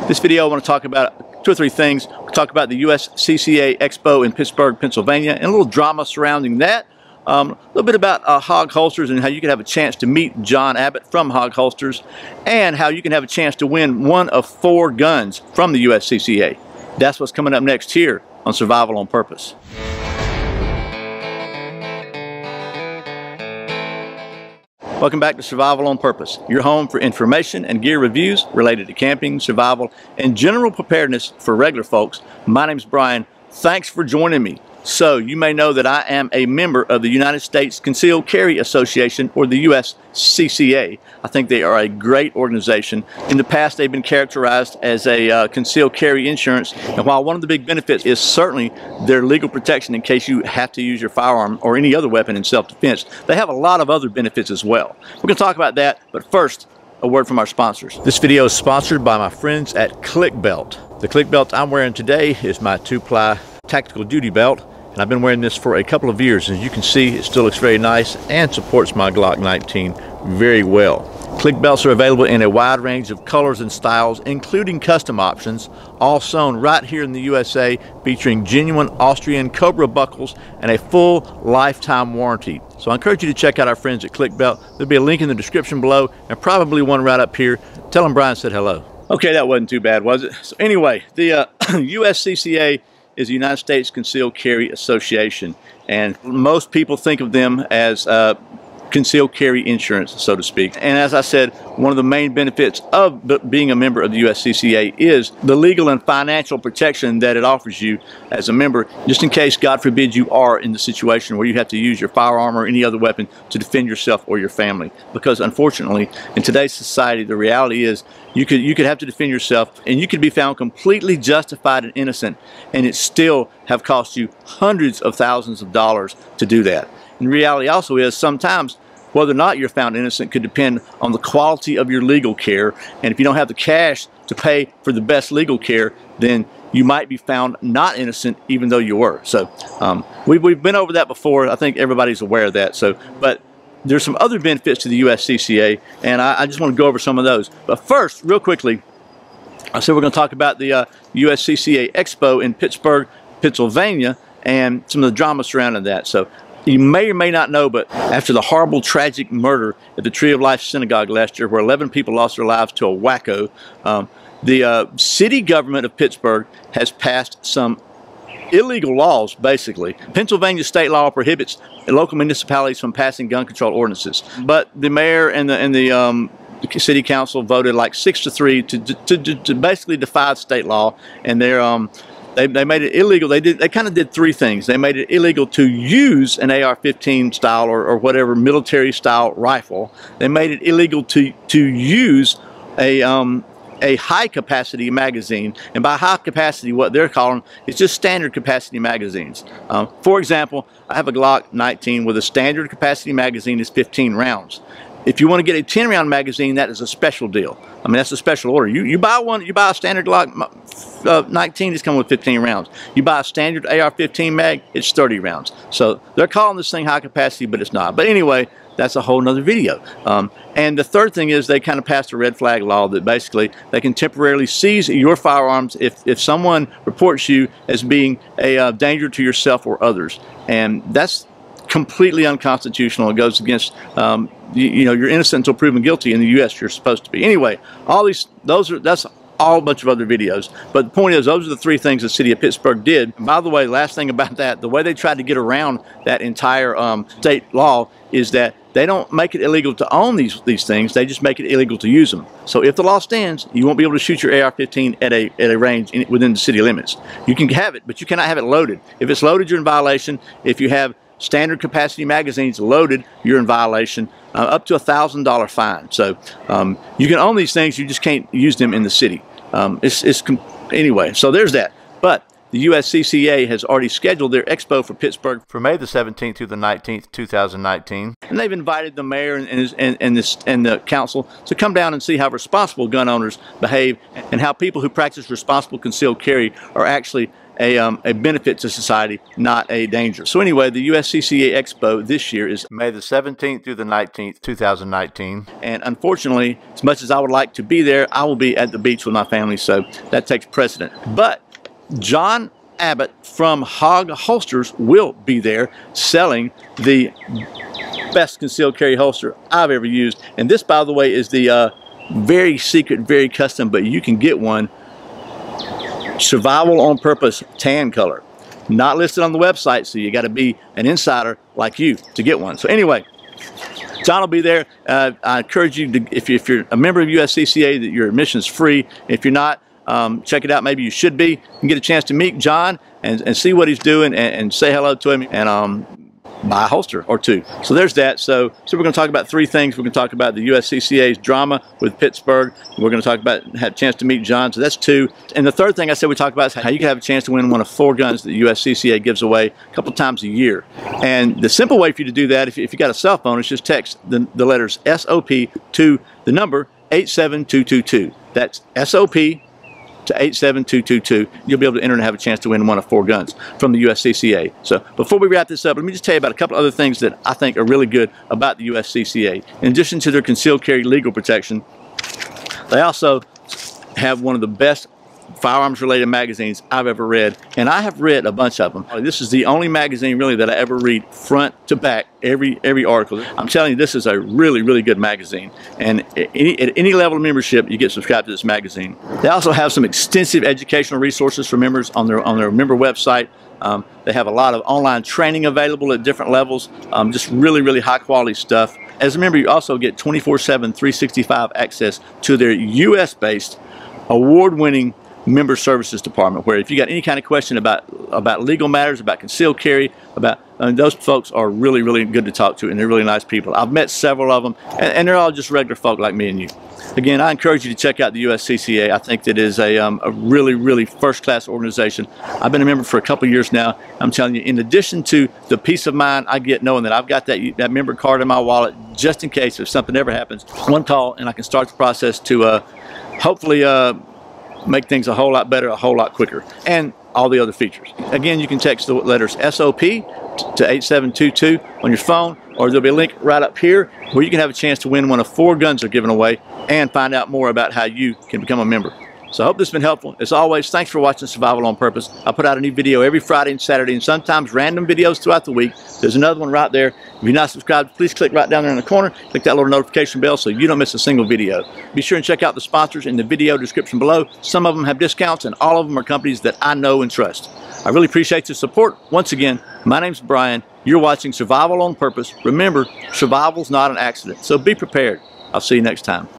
This video I want to talk about two or three things. We'll talk about the USCCA Expo in Pittsburgh, Pennsylvania, and a little drama surrounding that. A little bit about Hog Holsters and how you can have a chance to meet John Abbott from Hog Holsters, and how you can have a chance to win one of 4 guns from the USCCA. That's what's coming up next here on Survival on Purpose. Welcome back to Survival on Purpose, your home for information and gear reviews related to camping, survival, and general preparedness for regular folks. My name's Brian. Thanks for joining me. So, you may know that I am a member of the United States Concealed Carry Association, or the USCCA. I think they are a great organization. In the past, they've been characterized as a concealed carry insurance, and while one of the big benefits is certainly their legal protection in case you have to use your firearm or any other weapon in self-defense, they have a lot of other benefits as well. We're going to talk about that, but first, a word from our sponsors. This video is sponsored by my friends at ClickBelt. The ClickBelt I'm wearing today is my 2-ply tactical duty belt, and I've been wearing this for a couple of years, and as you can see, it still looks very nice and supports my Glock 19 very well. Click belts are available in a wide range of colors and styles, including custom options, all sewn right here in the USA, featuring genuine Austrian Cobra buckles and a full lifetime warranty. So I encourage you to check out our friends at Click Belt. There'll be a link in the description below, and probably one right up here. Tell them Brian said hello. Okay, that wasn't too bad, was it? So anyway, the USCCA is the United States Concealed Carry Association, and most people think of them as concealed carry insurance, so to speak. And as I said, one of the main benefits of being a member of the USCCA is the legal and financial protection that it offers you as a member, just in case, God forbid, you are in the situation where you have to use your firearm or any other weapon to defend yourself or your family. Because unfortunately, in today's society, the reality is you could have to defend yourself, and you could be found completely justified and innocent, and it still have cost you hundreds of thousands of dollars to do that. And the reality also is sometimes whether or not you're found innocent could depend on the quality of your legal care, and if you don't have the cash to pay for the best legal care, then you might be found not innocent even though you were. So we've been over that before. I think everybody's aware of that. So, but there's some other benefits to the USCCA, and I just want to go over some of those. But first, real quickly, I said we're going to talk about the USCCA Expo in Pittsburgh, Pennsylvania, and some of the drama surrounding that. So you may or may not know, but after the horrible, tragic murder at the Tree of Life Synagogue last year, where 11 people lost their lives to a wacko, the city government of Pittsburgh has passed some illegal laws, basically. Pennsylvania state law prohibits local municipalities from passing gun control ordinances, but the mayor and the city council voted like 6-3 to basically defy state law, and they made it illegal. They kind of did 3 things. They made it illegal to use an AR-15 style or whatever military style rifle. They made it illegal to use a high capacity magazine, and by high capacity, what they're calling is just standard capacity magazines. For example, I have a Glock 19 with a standard capacity magazine is 15 rounds. If you want to get a 10-round magazine, that is a special deal. I mean, that's a special order. You buy one, you buy a standard Glock 19, it's coming with 15 rounds. You buy a standard AR-15 mag, it's 30 rounds. So they're calling this thing high capacity, but it's not. But anyway, that's a whole nother video. And the third thing is they kind of passed a red flag law that basically they can temporarily seize your firearms if someone reports you as being a danger to yourself or others. And that's completely unconstitutional. It goes against you know, you're innocent until proven guilty in the U.S. You're supposed to be. Anyway, that's all a bunch of other videos. But the point is, those are the 3 things the city of Pittsburgh did. And by the way, last thing about that, the way they tried to get around that entire state law is that they don't make it illegal to own these things. They just make it illegal to use them. So if the law stands, you won't be able to shoot your AR-15 at a range within the city limits. You can have it, but you cannot have it loaded. If it's loaded, you're in violation. If you have standard capacity magazines loaded, you're in violation. Up to $1,000 fine. So you can own these things, you just can't use them in the city. Anyway, so there's that. But the USCCA has already scheduled their expo for Pittsburgh for May the 17th through the 19th, 2019. And they've invited the mayor and the council to come down and see how responsible gun owners behave and how people who practice responsible concealed carry are actually a benefit to society, not a danger. So anyway, the USCCA Expo this year is May the 17th through the 19th, 2019. And unfortunately, as much as I would like to be there, I will be at the beach with my family, so that takes precedent. But John Abbott from Hog Holsters will be there selling the best concealed carry holster I've ever used. And this, by the way, is the very secret, very custom, but you can get one, Survival on Purpose tan color. Not listed on the website, so you got to be an insider like you to get one. So anyway, John will be there. I encourage you to, if you're a member of USCCA, that your admission is free. If you're not, check it out. Maybe you should be. You can get a chance to meet John and see what he's doing and say hello to him and buy a holster or two. So there's that. So we're going to talk about three things. We're going to talk about the USCCA's drama with Pittsburgh. We're going to talk about have a chance to meet John. So that's two. And the third thing I said we talk about is how you can have a chance to win one of 4 guns that the USCCA gives away a couple times a year. And the simple way for you to do that, if you got a cell phone, is just text the letters SOP to the number 87222. That's SOP to 87222. You'll be able to enter and have a chance to win one of 4 guns from the USCCA. So before we wrap this up, let me just tell you about a couple other things that I think are really good about the USCCA. In addition to their concealed carry legal protection, they also have one of the best firearms related magazines I've ever read, and I have read a bunch of them. This is the only magazine really that I ever read front to back, every article. I'm telling you, this is a really, really good magazine, and at any level of membership you get subscribed to this magazine. They also have some extensive educational resources for members on their member website. They have a lot of online training available at different levels, just really, really high quality stuff. As a member, you also get 24/7, 365 access to their US-based award-winning member services department, where if you got any kind of question about legal matters, about concealed carry, those folks are really, really good to talk to, and they're really nice people. I've met several of them, and they're all just regular folk like me and you. Again, I encourage you to check out the USCCA. I think that is a really, really first-class organization. I've been a member for a couple years now. I'm telling you, in addition to the peace of mind I get knowing that I've got that member card in my wallet, just in case if something ever happens, one call and I can start the process to hopefully make things a whole lot better, a whole lot quicker, and all the other features. Again, you can text the letters SOP to 8722 on your phone, or there'll be a link right up here where you can have a chance to win one of 4 guns they're giving away and find out more about how you can become a member. So I hope this has been helpful. As always, thanks for watching Survival on Purpose. I put out a new video every Friday and Saturday, and sometimes random videos throughout the week. There's another one right there. If you're not subscribed, please click right down there in the corner. Click that little notification bell so you don't miss a single video. Be sure and check out the sponsors in the video description below. Some of them have discounts, and all of them are companies that I know and trust. I really appreciate your support. Once again, my name's Brian. You're watching Survival on Purpose. Remember, survival's not an accident, so be prepared. I'll see you next time.